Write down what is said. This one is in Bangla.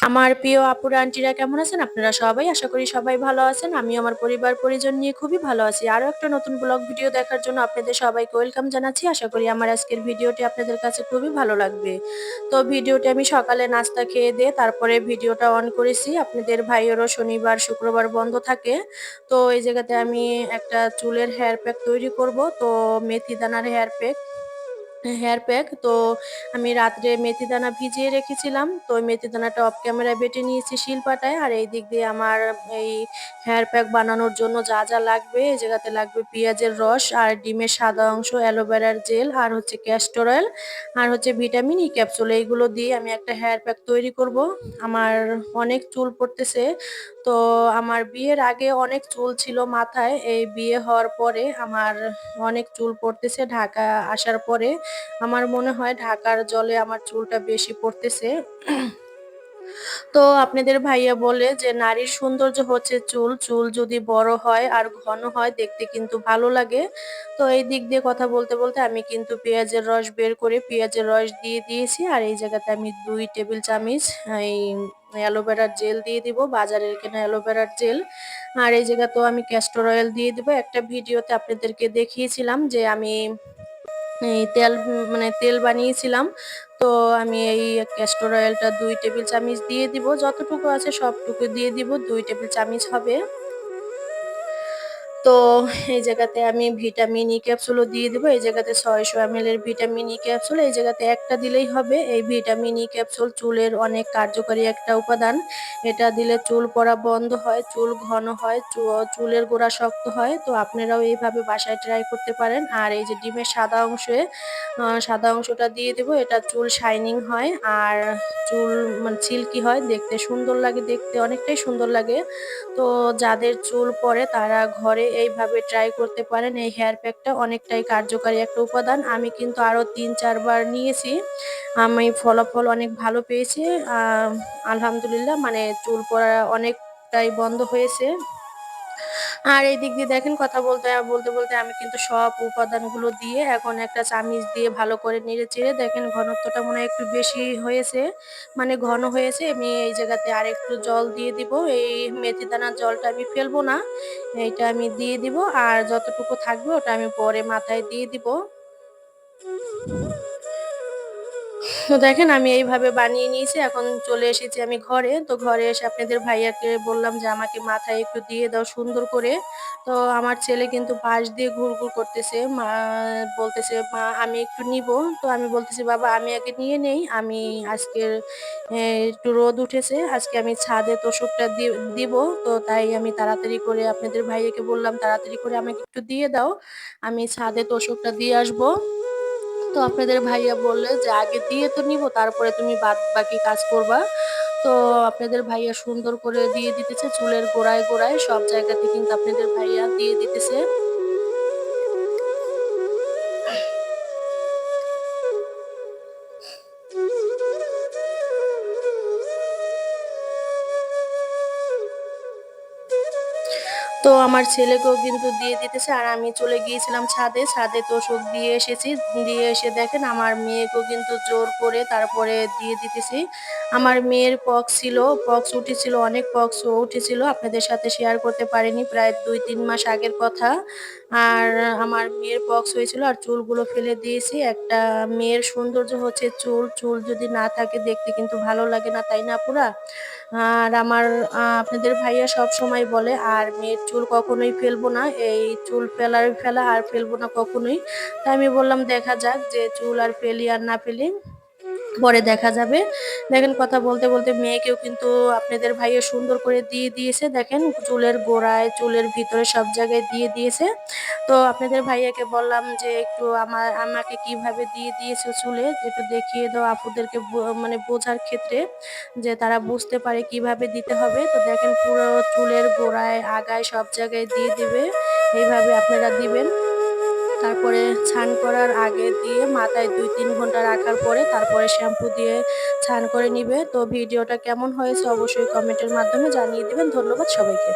আমার প্রিয় আপুরা আন্টিরা কেমন আছেন? আপনারা সবাই আশা করি সবাই ভালো আছেন। আমি আমার পরিবার পরিজন নিয়ে খুবই ভালো আছি। আরো একটা নতুন ব্লগ ভিডিও দেখার জন্য আপনাদের সবাইকে ওয়েলকাম জানাচ্ছি। আশা করি আমার আজকের ভিডিওটি আপনাদের কাছে খুবই ভালো লাগবে। তো ভিডিওটি আমি সকালে নাস্তা খেয়ে দিয়ে তারপরে ভিডিওটা অন করেছি। আপনাদের ভাইয়েরও শনিবার শুক্রবার বন্ধ থাকে। তো এই জায়গাতে আমি একটা চুলের হেয়ার প্যাক তৈরি করব। তো মেথি দানার হেয়ার প্যাক তো আমি রাত্রে মেথি দানা ভিজিয়ে রেখেছিলাম। তো ওই মেথি দানাটা অফ ক্যামেরায় বেটে নিয়েছি শিলপাটায়। আর এই দিক দিয়ে আমার এই হেয়ার প্যাক বানানোর জন্য যা যা লাগবে, এই জায়গাতে লাগবে পেঁয়াজের রস আর ডিমের সাদা অংশ, অ্যালোভেরার জেল আর হচ্ছে ক্যাস্টর অয়েল আর হচ্ছে ভিটামিন ই ক্যাপসুল। এইগুলো দিয়ে আমি একটা হেয়ার প্যাক তৈরি করব। আমার অনেক চুল পড়তেছে। তো আমার বিয়ের আগে অনেক চুল ছিল মাথায়। এই বিয়ে হওয়ার পরে আমার অনেক চুল পড়তেছে। ঢাকা আসার পরে আমার মনে হয় ঢাকার জলে আমার চুলটা বেশি পড়তেছে। তো আপনাদের ভাইয়া বলে যে নারীর সৌন্দর্য হচ্ছে চুল। চুল যদি বড় হয় আর ঘন হয় দেখতে কিন্তু ভালো লাগে। তো এই দিক দিয়ে কথা বলতে বলতে আমি কিন্তু পেঁয়াজের রস বের করে পেঁয়াজের রস দিয়ে দিয়েছি। আর এই জায়গাতে আমি 2 টেবিল চামচ এই অ্যালোভেরার জেল দিয়ে দিব, বাজারের কেনা অ্যালোভেরার জেল। আর এই জায়গাতেও আমি ক্যাস্টর অয়েল দিয়ে দিব। একটা ভিডিওতে আপনাদেরকে দেখিয়েছিলাম যে আমি এই তেল বানিয়েছিলাম। তো আমি এই ক্যাস্টর অয়েলটা 2 টেবিল চামচ দিয়ে দিব। যতটুকু আছে সবটুকু দিয়ে দিব। 2 টেবিল চামচ হবে। তো এই জায়গাতে আমি ভিটামিন ই ক্যাপসুলও দিয়ে দিব। এই জায়গাতে 600 ml এর ভিটামিন ই ক্যাপসুল, এই জায়গাতে একটা দিলেই হবে। এই ভিটামিন ই ক্যাপসুল চুলের অনেক কার্যকরী একটা উপাদান। এটা দিলে চুল পড়া বন্ধ হয়, চুল ঘন হয়, চুলের গোড়া শক্ত হয়। তো আপনারাও এইভাবে বাসায় ট্রাই করতে পারেন। আর এই যে ডিমের সাদা অংশটা দিয়ে দিব। এটা চুল শাইনিং হয় আর চুল মানে সিল্কি হয়, দেখতে সুন্দর লাগে, দেখতে অনেকটাই সুন্দর লাগে। তো যাদের চুল পড়ে তারা ঘরে এইভাবে ট্রাই করতে পারেন। এই হেয়ার প্যাকটা অনেকটাই কার্যকারী একটা উপাদান। আমি কিন্তু আরো 3-4 বার নিয়েছি। আমি ফলাফল অনেক ভালো পেয়েছি। আলহামদুলিল্লাহ, মানে চুল পড়া অনেকটাই বন্ধ হয়েছে। আর এই দিক দিয়ে দেখেন কথা বলতে আমি কিন্তু সব উপাদানগুলো দিয়ে এখন একটা চামিচ দিয়ে ভালো করে নেড়ে চেড়ে দেখেন ঘনত্বটা মনে হয় একটু বেশি হয়েছে, মানে ঘন হয়েছে। আমি এই জায়গাতে আর একটু জল দিয়ে দিব। এই মেথি দানার জলটা আমি ফেলবো না, এইটা আমি দিয়ে দিব। আর যতটুকু থাকবে ওটা আমি পরে মাথায় দিয়ে দিব। তো দেখেন আমি এইভাবে বানিয়ে নিয়েছি। এখন চলে এসেছি আমি ঘরে। তো ঘরে এসে আপনাদের ভাইয়াকে বললাম যে আমাকে মাথায় একটু দিয়ে দাও সুন্দর করে। তো আমার ছেলে কিন্তু পাশ দিয়ে ঘুরঘুর করতেছে। বলতেছে, "মা আমি একটু নিবো।" তো আমি বলতেছি, "বাবা আমি আগে নিয়ে নেই। আমি আজকের একটু রোদ উঠেছে। আজকে আমি ছাদে তোশকটা দিব। তো তাই আমি তাড়াতাড়ি করে আপনাদের ভাইয়াকে বললাম, "তাড়াতাড়ি করে আমাকে একটু দিয়ে দাও। আমি ছাদে তোশকটা দিয়ে আসবো।" তো আপনাদের ভাইয়া বললে যে আগে দিয়ে তো নিব, তারপরে তুমি বাদ বাকি কাজ করবা। তো আপনাদের ভাইয়া সুন্দর করে দিয়ে দিতেছে চুলের গোড়ায় গোড়ায় সব জায়গাতে, কিন্তু আপনাদের ভাইয়া দিয়ে দিতেছে। তো আমার ছেলেকেও কিন্তু দিয়ে দিতেছে। আর আমি চলে গিয়েছিলাম ছাদে। ছাদে তোশক দিয়ে এসেছি। দিয়ে এসে দেখেন আমার মেয়েকেও কিন্তু জোর করে তারপরে দিয়ে দিতেছি। আমার মেয়ের পক্স উঠেছিল, অনেক পক্স উঠেছিল। আপনাদের সাথে শেয়ার করতে পারিনি, প্রায় 2-3 মাস আগের কথা। আর আমার মেয়ের পক্স হয়েছিল আর চুলগুলো ফেলে দিয়েছি। একটা মেয়ের সৌন্দর্য হচ্ছে চুল। চুল যদি না থাকে দেখতে কিন্তু ভালো লাগে না, তাই না আপুরা? আর আমার আপনাদের ভাইয়া সবসময় বলে আর মেয়ের চুল কখনোই ফেলবো না। এই চুল ফেলা আর ফেলবো না কখনোই। তাই আমি বললাম দেখা যাক যে চুল আর ফেলি আর না ফেলি, পরে দেখা যাবে। দেখেন কথা বলতে মেয়েকেও কিন্তু আপনাদের ভাইয়া সুন্দর করে দিয়ে দিয়েছে। দেখেন চুলের গোড়ায়, চুলের ভিতরে সব জায়গায় দিয়ে দিয়েছে। তো আপনাদের ভাইয়াকে বললাম যে একটু আমাকে কিভাবে দিয়ে দিয়েছে চুলে একটু দেখিয়ে দাও আপুদেরকে, মানে বোঝার ক্ষেত্রে, যে তারা বুঝতে পারে কিভাবে দিতে হবে। তো দেখেন পুরো চুলের গোড়ায়, আগায় সব জায়গায় দিয়ে দিবে। এইভাবে আপনারা দিবেন। তারপরে স্নান করার আগে দিয়ে মাথায় 2-3 ঘন্টা রাখার পরে তারপরে শ্যাম্পু দিয়ে স্নান করে নিবে। তো ভিডিওটা কেমন হয়েছে অবশ্যই কমেন্টের মাধ্যমে জানিয়ে দিবেন। ধন্যবাদ সবাইকে।